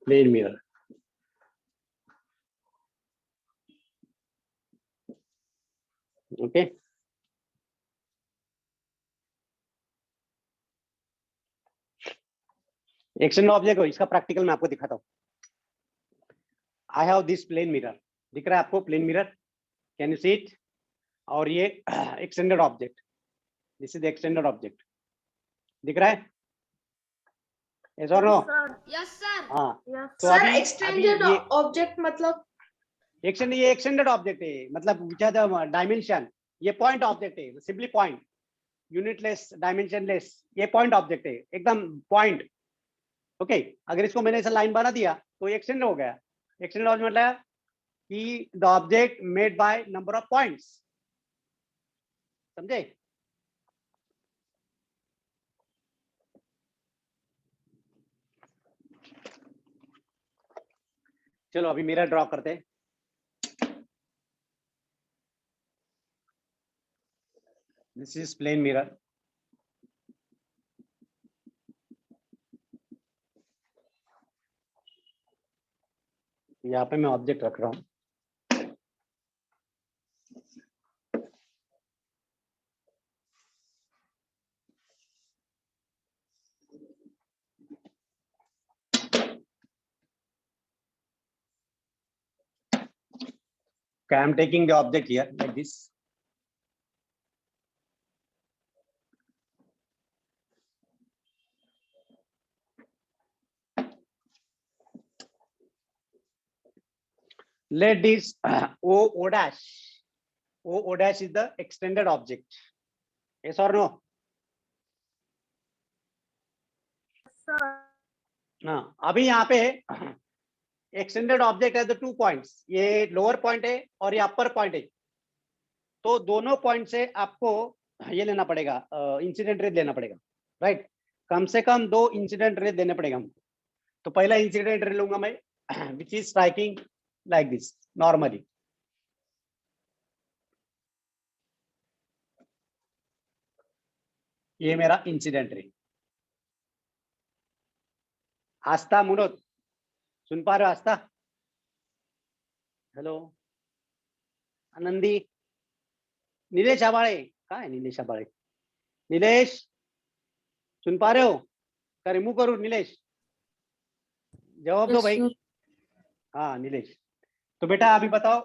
plane mirror. Okay. Extended object हो, इसका प्रैक्टिकल मैं आपको दिखाता हूँ। I have this plane mirror, दिख रहा है आपको plane mirror? Can you see it? और ये extended object, this is extended object, दिख रहा है? यस और नो? Yes sir. हाँ, तो सर अभी एक्सटेंडेड ये ऑब्जेक्ट मतलब ये एक्सटेंडेड ऑब्जेक्ट है, मतलब विच आर द डायमेंशन। ये पॉइंट ऑब्जेक्ट है, सिंपली पॉइंट, यूनिटलेस, डायमेंशनलेस, ये पॉइंट ऑब्जेक्ट है, एकदम पॉइंट। ओके, अगर इसको मैंने ऐसा लाइन बना दिया तो ये एक्सटेंड हो गया। एक्सटेंड ऑब्जेक्ट मतलब कि the object made by number of points, समझे? चलो अभी मिरर ड्रॉ करते हैं। This is plane mirror. यहाँ पे मैं ऑब्जेक्ट रख रहा हूँ। Okay, I'm taking the object here like this. Let this O dash is the extended object. Yes or no? हाँ, अभी यहाँ पे एक्सटेंडेड ऑब्जेक्ट है, द 2 पॉइंट्स, ये लोअर पॉइंट है और ये अपर पॉइंट है। तो दोनों पॉइंट से आपको ये लेना पड़ेगा, इंसिडेंट रे लेना पड़ेगा, राइट? कम से कम 2 इंसिडेंट रे देने पड़ेगा हमको। तो पहला इंसिडेंट रे लूंगा मैं, which is striking like this normally. ये मेरा इंसिडेंट रे। आस्था मुनोत, सुन पा रहे हो आस्था? हेलो आनंदी, नीलेश आबाळे, कहाँ है नीलेश आबाळे? नीलेश सुन पा रहे हो? क्या रिमूव करूं नीलेश? जवाब दो भाई। हाँ नीलेश, तो बेटा अभी बताओ,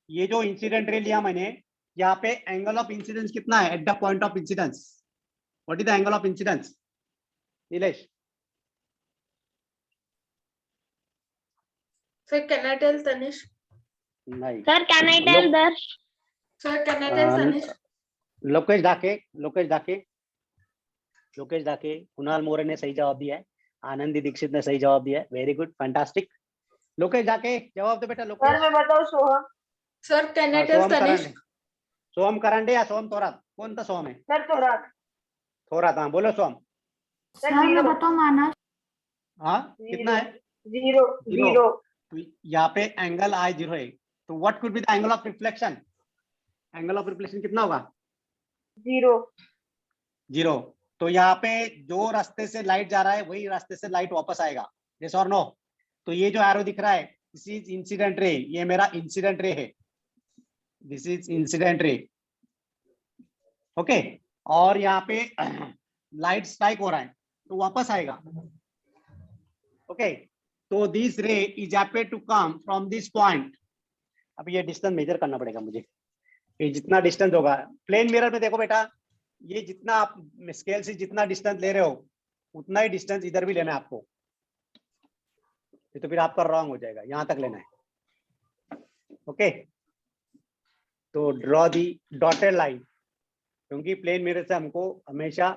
ये जो इंसिडेंट रे लिया मैंने, यहाँ पे एंगल ऑफ इंसिडेंस कितना है at the point of incidence? What is the angle of incidence Nilesh? Sir can I tell Tanish? नहीं Sir, can I tell Darsh? Sir can I tell Tanish? Lokesh Dake, Kunal मोरे ने सही जवाब दिया है, आनंदी दीक्षित ने सही जवाब दिया है, वेरी गुड, फैंटास्टिक। लोकेश डाके जवाब दो बेटा। सर लोकेश, मैं बताऊं सोहम? सर कैन आई टेल सोहम तनिष? करांडे, सोहम करांडे या सोहम थोरात, कौन सा सोहम है? सर थोरात। थोड़ा था, बोलो सोम। सर मैं zero, बताऊं मानस? हाँ कितना है? zero, Zero. zero, तो यहाँ पे एंगल आई 0 है, तो what could be the angle of reflection? Angle of reflection कितना होगा? zero, 0। तो यहाँ पे जो रास्ते से लाइट जा रहा है वही रास्ते से लाइट वापस आएगा, यस और नो? तो ये जो एरो दिख रहा है, दिस इज इंसिडेंट रे, ये मेरा इंसिडेंट रे है, this is incident ray, okay. और यहाँ पे लाइट स्ट्राइक हो रहा है तो वापस आएगा, ओके। तो this ray is happened to come from this point. अब ये डिस्टेंस मेजर करना पड़ेगा मुझे, ये जितना डिस्टेंस होगा प्लेन मिरर में, देखो बेटा, ये जितना आप स्केल से जितना डिस्टेंस ले रहे हो उतना ही डिस्टेंस इधर भी लेना है आपको, तो फिर आपका रॉन्ग हो जाएगा, यहां तक लेना है, ओके। तो ड्रॉ दी डॉटेड लाइन, क्योंकि प्लेन मिरर से हमको हमेशा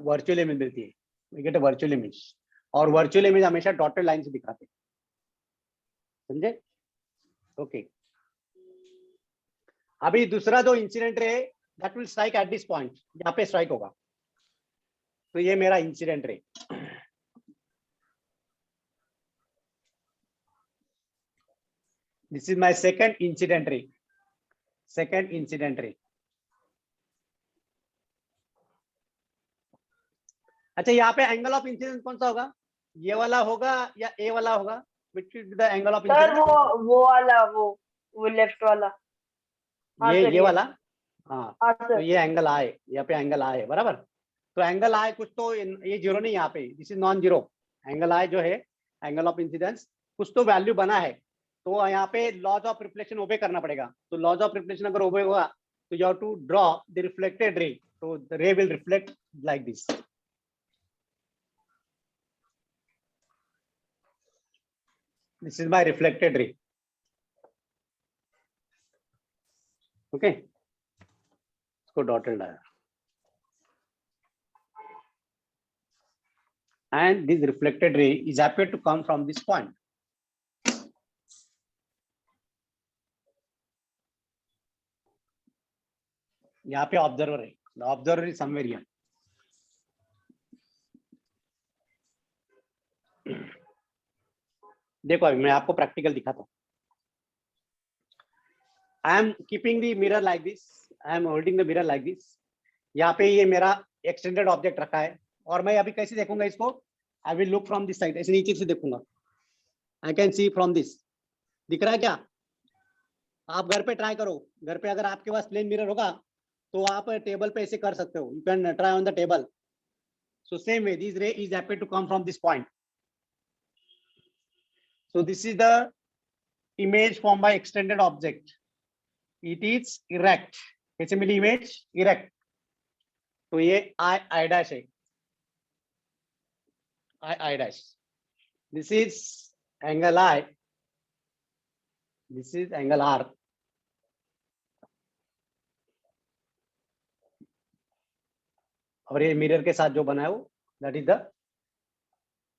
वर्चुअल इमेज मिलती है, we get a virtual image, और वर्चुअल इमेज हमेशा डॉटेड लाइन से दिखाते हैं, समझे? ओके। अभी दूसरा जो incident ray that will strike eight this point, यहाँ पे स्ट्राइक होगा, तो ये मेरा इंसिडेंट रे। This is my second incident रे, सेकंड इंसिडेंट रे। अच्छा, यहाँ पे एंगल ऑफ इंसिडेंस कौन सा होगा? ये वाला होगा या ए वाला होगा? Which is the angle of sir incidence? वो वाला वो लेफ्ट वाला। हाँ सर ये वाला, हाँ। हाँ तो सर ये एंगल आए, यहाँ पे एंगल आए, बराबर। तो एंगल आए कुछ तो ये जीरो नहीं, यहाँ पे this is non zero. Angle आए जो है एंगल ऑफ इंसिडेंस, कुछ तो वैल्यू बना है, तो यहाँ पे लॉज ऑफ रिफ्लेक्शन ओबे करना पड़ेगा। तो लॉज ऑफ रिफ्लेक्शन अगर ओबे हुआ तो you have to draw the reflected ray, तो the ray will reflect like this. This is my reflected ray. Okay. इसको dotted लाया. And this reflected ray is happy to come from this point. यहाँ पे observer है, the observer is somewhere here. देखो अभी मैं आपको प्रैक्टिकल दिखाता हूँ। I am keeping the mirror like this. I am holding the mirror like this. यहाँ पे ये मेरा एक्सटेंडेड ऑब्जेक्ट रखा है, और मैं अभी कैसे देखूंगा इसको? I will look from this side. ऐसे नीचे से देखूंगा। I can see from this. दिख रहा है क्या? आप घर पे ट्राई करो, घर पे अगर आपके पास प्लेन मिरर होगा तो आप टेबल पे ऐसे कर सकते हो। You can try on the table. So same way, this ray is happy to come from this point. So this is the image formed by extended object. It is erect. कैसे मिली image? Erect. तो ये I dash है, I dash. This is angle I. This is angle R. और ये mirror के साथ जो बना है वो that is the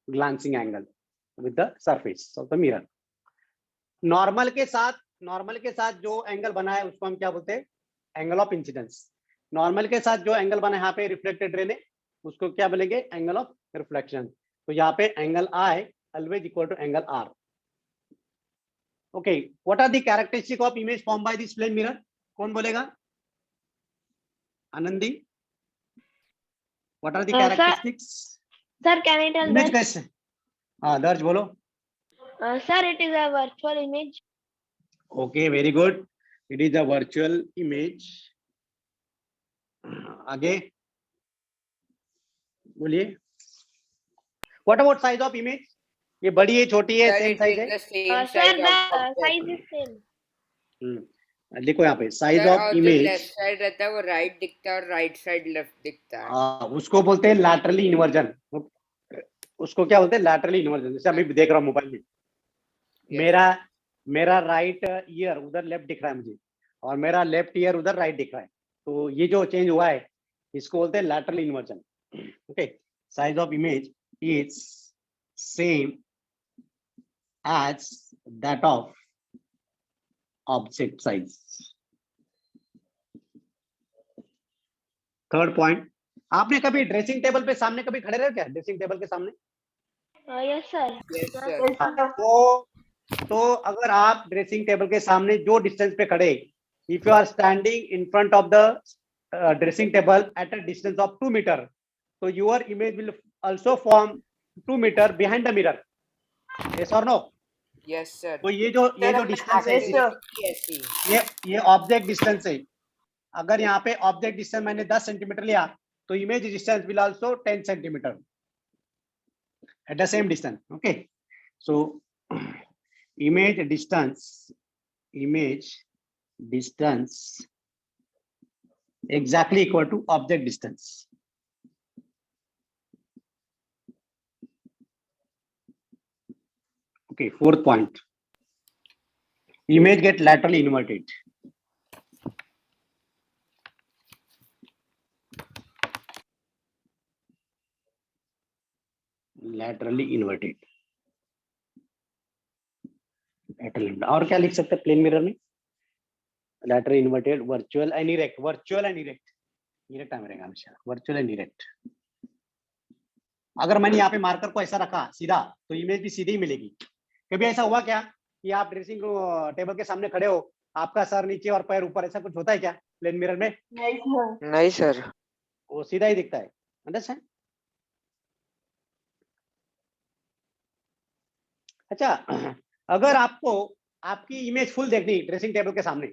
glancing angle with the surface of the mirror. Normal के साथ जो एंगल बना है उसको हम क्या बोलते हैं? Angle of incidence. नॉर्मल के साथ जो एंगल बना है यहाँ पे रिफ्लेक्टेड रे ने, उसको क्या बोलेंगे? Angle of reflection. तो यहाँ पे angle I always equal to angle R. Okay, what are the characteristic of image form by this plane mirror? कौन बोलेगा? Anandi, what are the characteristics? Sir, can I tell image that? कैसे? हाँ दर्ज बोलो। Sir, it is a virtual image. Okay, very good. It is a virtual image. आगे बोलिए। What about size of image? ये बड़ी है, छोटी है, Sir, same it size is है? the same Sir, size the of size object. is same. देखो यहाँ पे साइज Sir, ऑफ और जो इमेज, लेफ्ट साइड रहता है वो राइट दिखता है और राइट साइड लेफ्ट दिखता है। उसको बोलते हैं लैटरली इन्वर्जन। उसको क्या बोलते हैं? Laterally inversion. जैसे अभी देख रहा हूँ मोबाइल में, Yes. मेरा राइट ईयर उधर लेफ्ट दिख रहा है मुझे, और मेरा लेफ्ट ईयर उधर राइट दिख रहा है, तो ये जो चेंज हुआ है इसको बोलते हैं lateral inversion. Okay, size of image is same as that of object size. Third point, आपने कभी ड्रेसिंग टेबल पे सामने कभी खड़े रहे क्या, ड्रेसिंग टेबल के सामने? Yes sir. Yes, sir. Yes, sir. तो अगर आप ड्रेसिंग टेबल के सामने जो डिस्टेंस पे खड़े, if you are standing in front of the dressing table at a distance of 2 metre, तो your image will also form 2 metre behind the mirror, yes और नो? Yes, sir. तो ये जो डिस्टेंस है, Yes, sir. ऐसी ये object distance है। अगर यहाँ पे ऑब्जेक्ट डिस्टेंस मैंने 10 सेंटीमीटर लिया, तो image distance will also 10 centimetre at the same distance. Okay, so image distance exactly equal to object distance. Okay, fourth point, image get laterally inverted. Laterally inverted. और क्या लिख सकते हैं प्लेन मिरर में? Laterally inverted, virtual and erect. Erect time रहेगा हमेशा, virtual and erect. अगर मैंने यहाँ पे मार्कर को ऐसा रखा सीधा, तो इमेज भी सीधी ही मिलेगी। कभी ऐसा हुआ क्या कि आप ड्रेसिंग टेबल के सामने खड़े हो, आपका सर नीचे और पैर ऊपर, ऐसा कुछ होता है क्या प्लेन मिरर में? नहीं sir. नहीं सर। वो सीधा ही दिखता है, अंडरस्टैंड? अच्छा, अगर आपको आपकी इमेज फुल देखनी ड्रेसिंग टेबल के सामने,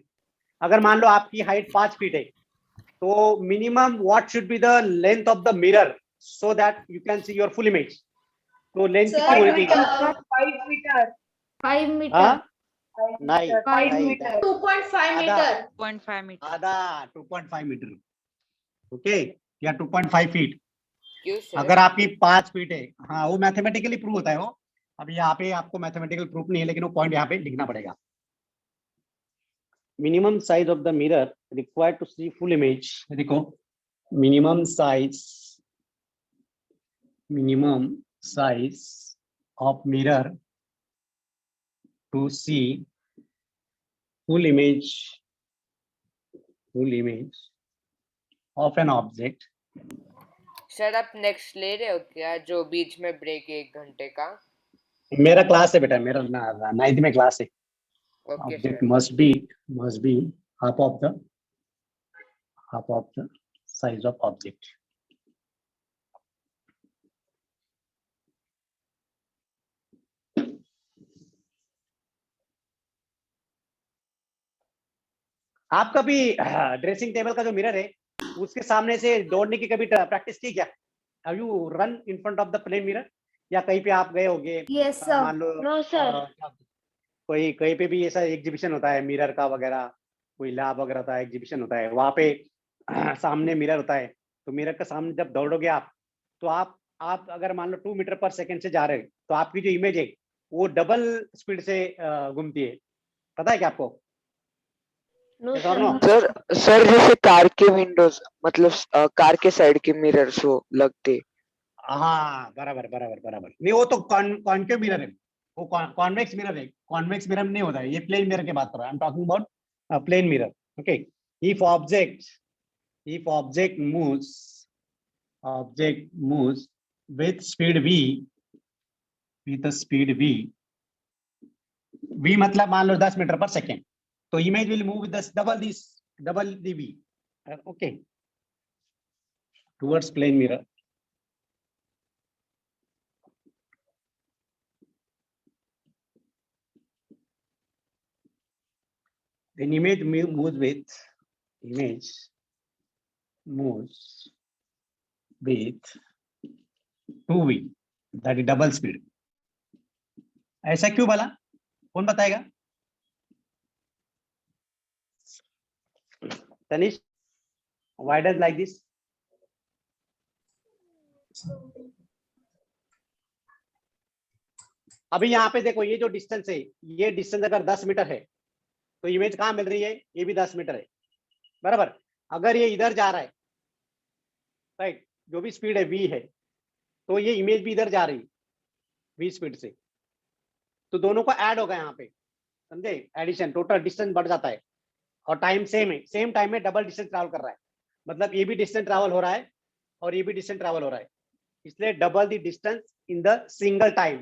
अगर मान लो आपकी हाइट 5 फीट है, तो minimum what should be the length of the mirror so that you can see your full image? तो लेंथ Sir, कितनी होनी चाहिए? 5 meter. 5 मीटर। हाँ, 5 नहीं, meter. 5 नहीं, meter. 2.5 आधा। meter. 0.5 मीटर। आधा 2.5 मीटर, ओके, या 2.5 फीट। क्यों सर? अगर आपकी 5 फीट है, हाँ वो मैथमेटिकली प्रूव होता है वो। अब यहाँ पे आपको मैथमेटिकल प्रूफ नहीं है, लेकिन वो पॉइंट यहाँ पे लिखना पड़ेगा। Minimum size of the mirror required to see full image, देखो minimum size of mirror to see full image of an object. Sir आप नेक्स्ट ले रहे हो क्या, जो बीच में ब्रेक 1 घंटे का? मेरा क्लास है बेटा, मेरा 9th में क्लास है। Okay Object sir. must be half of the size of object. आप कभी ड्रेसिंग टेबल का जो मिरर है, उसके सामने से दौड़ने की कभी प्रैक्टिस की क्या? Have you run in front of the plain mirror? या कहीं पे आप गए होगे, यस सर। मान लो नो सर। कोई कहीं पे भी ऐसा एग्जीबिशन होता है मिरर का वगैरह, कोई लैब वगैरह होता है, एग्जीबिशन होता है, वहां पे सामने मिरर होता है, तो मिरर के सामने जब दौड़ोगे आप, तो आप अगर मान लो 2 मीटर पर सेकंड से जा रहे हो, तो आपकी जो इमेज है वो डबल स्पीड से घूमती है, पता है क्या आपको? No Yes or sir. no? Sir जैसे कार के विंडोज मतलब कार के साइड के मिरर्स वो लगते। हाँ, बराबर। नहीं, वो तो कॉन्केव मिरर है, वो कॉन्वेक्स मिरर है। कॉन्वेक्स मिरर नहीं होता है, ये प्लेन मिरर की बात कर रहा हूँ। I am talking about plane mirror. Okay, if object moves with speed v मतलब मान लो 10 मीटर पर सेकेंड, तो image will move with double the v, okay, towards plane mirror. Then image moves with 2v, that is double speed. ऐसा क्यों बोला, कौन बताएगा? Tanish, why does like this? अभी यहाँ पे देखो, ये जो डिस्टेंस है, ये डिस्टेंस अगर 10 मीटर है, तो इमेज कहाँ मिल रही है? ये भी 10 मीटर है, बराबर। अगर ये इधर जा रहा है, राइट, जो भी स्पीड है v है, तो ये इमेज भी इधर जा रही v स्पीड से, तो दोनों को ऐड होगा यहाँ पे, समझे? एडिशन, टोटल डिस्टेंस बढ़ जाता है, और टाइम सेम है, सेम टाइम में डबल डिस्टेंस ट्रैवल कर रहा है। मतलब ये भी डिस्टेंस ट्रैवल हो रहा है और ये भी डिस्टेंस ट्रैवल हो रहा है, इसलिए double the distance in the single time,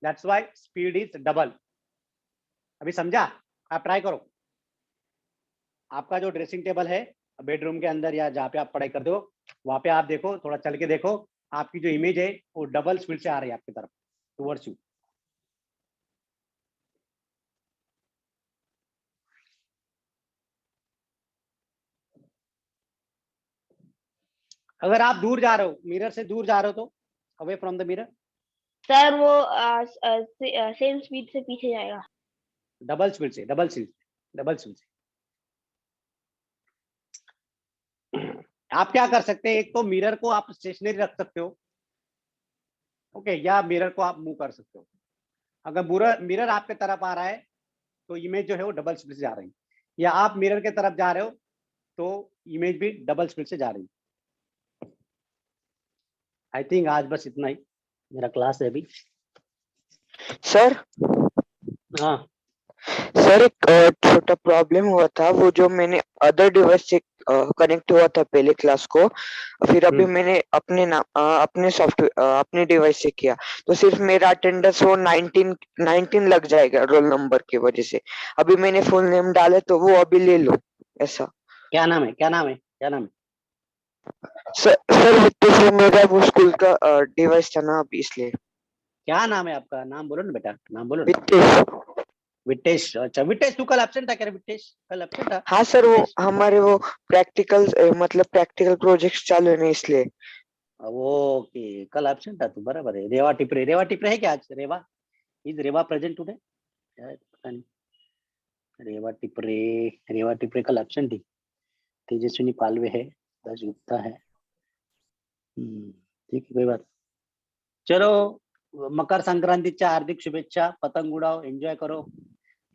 that's why speed is double. अभी समझा? आप ट्राई करो। आपका जो ड्रेसिंग टेबल है बेडरूम के अंदर या जहाँ पे आप पढ़ाई करते हो, वहां पे आप देखो, थोड़ा चल के देखो, आपकी जो इमेज है वो डबल स्पीड से आ रही है आपकी तरफ, टुवर्ड्स यू। अगर आप दूर जा रहे हो, मिरर से दूर जा रहे हो, तो away from the mirror, sir वो सेम स्पीड से पीछे जाएगा। डबल स्पीड से, डबल स्पीड से। आप क्या कर सकते हैं, एक तो मिरर को आप स्टेशनरी रख सकते हो, ओके, या मिरर को आप मूव कर सकते हो। अगर मिरर आपके तरफ आ रहा है तो इमेज जो है वो डबल स्पीड से जा रही है, या आप मिरर के तरफ जा रहे हो तो इमेज भी डबल स्पीड से जा रही है। आई थिंक आज बस इतना ही मेरा क्लास है अभी। सर हाँ सर एक छोटा प्रॉब्लम हुआ था, वो जो मैंने अदर डिवाइस से कनेक्ट हुआ था पहले क्लास को, फिर अभी मैंने अपने सॉफ्टवेयर अपने डिवाइस से किया, तो सिर्फ मेरा अटेंडेंस वो 19 लग जाएगा रोल नंबर की वजह से। अभी मैंने फुल नेम डाले तो वो अभी ले लो ऐसा। क्या नाम है? सर वित्तेश मेरा वो स्कूल का डिवाइस था ना अभी, इसलिए। क्या नाम है आपका? नाम बोलो ना बेटा, नाम बोलो ना। वित्तेश। विटेश। अच्छा विटेश, तू कल एब्सेंट था क्या रे विटेश? कल एब्सेंट था? हाँ सर, वो विटेश? हमारे वो प्रैक्टिकल प्रोजेक्ट्स चालू है ना, इसलिए। ओके, कल एब्सेंट था तू, बराबर है। रेवा टिपरे है क्या आज? Is Reva present today? पता नहीं। रेवा टिपरे कल एब्सेंट थी। तेजस्विनी पालवे है, दश गुप्ता है। ठीक है, कोई बात। चलो, मकर संक्रांतीच्या हार्दिक शुभेच्छा। पतंग उडाओ, एंजॉय करो,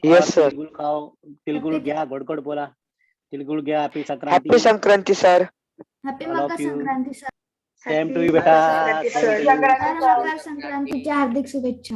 यस सर। तिलगुल खाओ, तिलगुल घ्या, गोड बोला, तिलगुल घ्या। Happy happy Sankranti, Sankranti sir. Happy all of Makar you. Sankranti sir. Same to you बेटा, Sankranti same sir. To you. Sir Makar संक्रांतीच्या हार्दिक शुभेच्छा।